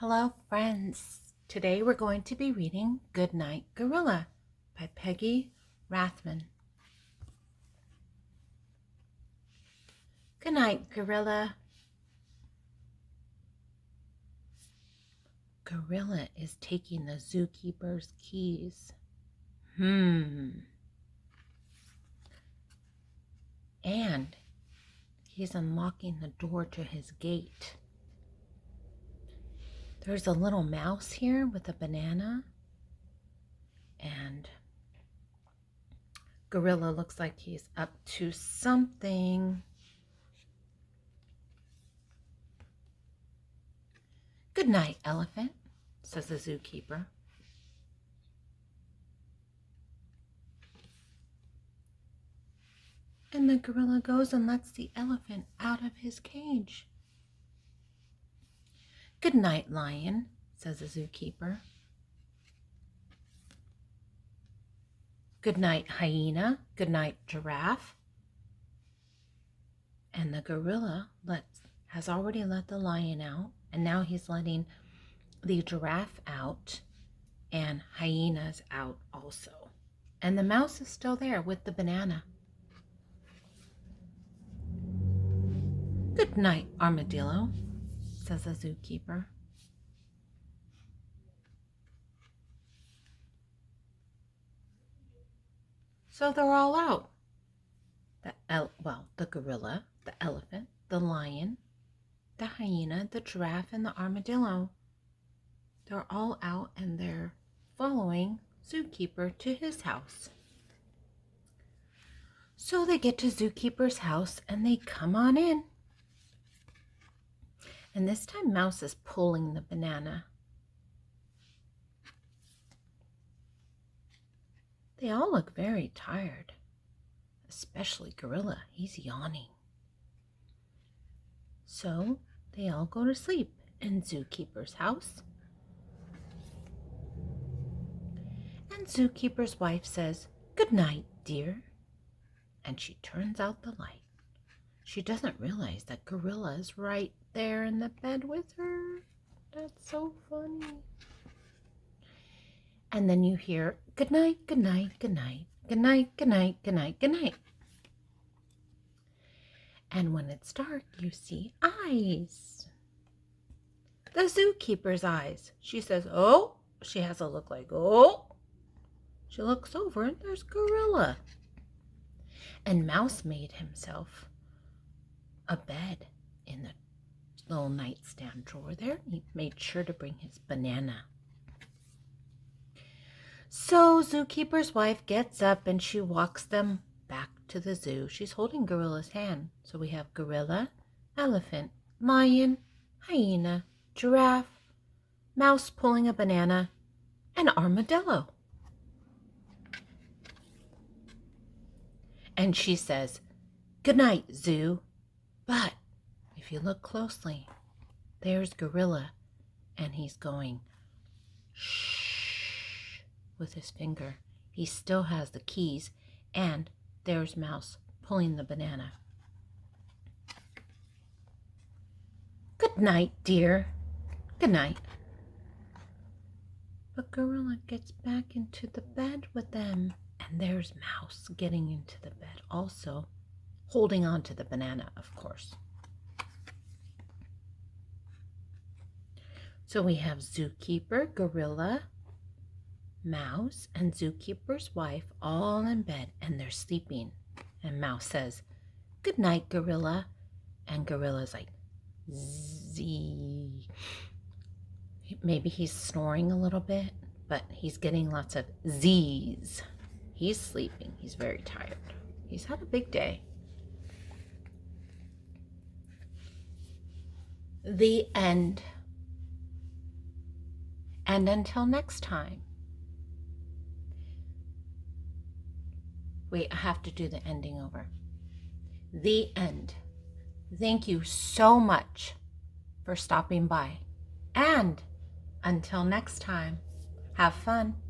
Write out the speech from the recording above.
Hello, friends. Today we're going to be reading Good Night, Gorilla by Peggy Rathmann. Good night, Gorilla. Gorilla is taking the zookeeper's keys. And he's unlocking the door to his gate. There's a little mouse here with a banana, and Gorilla looks like he's up to something. Good night, elephant, says the zookeeper. And the gorilla goes and lets the elephant out of his cage. Good night, lion, says the zookeeper. Good night, hyena. Good night, giraffe. And the gorilla has already let the lion out, and now he's letting the giraffe out, and hyena's out also. And the mouse is still there with the banana. Good night, armadillo, says the zookeeper. So they're all out. The gorilla, the elephant, the lion, the hyena, the giraffe, and the armadillo. They're all out and they're following Zookeeper to his house. So they get to Zookeeper's house and they come on in. And this time Mouse is pulling the banana. They all look very tired, especially Gorilla. He's yawning. So they all go to sleep in Zookeeper's house. And Zookeeper's wife says, "Good night, dear." And she turns out the light. She doesn't realize that Gorilla is right there in the bed with her. That's so funny. And then you hear, "Good night, good night, good night, good night, good night, good night, good night." And when it's dark, you see eyes. The zookeeper's eyes. She says, "Oh." She has a look like, "Oh." She looks over and there's Gorilla. And Mouse made himself a bed in the little nightstand drawer there. He made sure to bring his banana. So Zookeeper's wife gets up and she walks them back to the zoo. She's holding Gorilla's hand. So we have gorilla, elephant, lion, hyena, giraffe, mouse pulling a banana, and armadillo. And she says, "Good night, Zoo." But if you look closely, there's Gorilla, and he's going shh with his finger. He still has the keys, and there's Mouse pulling the banana. "Good night, dear." Good night. But Gorilla gets back into the bed with them, and there's Mouse getting into the bed also, holding on to the banana, of course. So we have Zookeeper, Gorilla, Mouse, and Zookeeper's wife all in bed, and they're sleeping. And Mouse says, "Good night, Gorilla." And Gorilla's like, "Z." Maybe he's snoring a little bit, but he's getting lots of Z's. He's sleeping. He's very tired. He's had a big day. The end. And until next time. Wait, I have to do the ending over. The end. Thank you so much for stopping by. And until next time, have fun.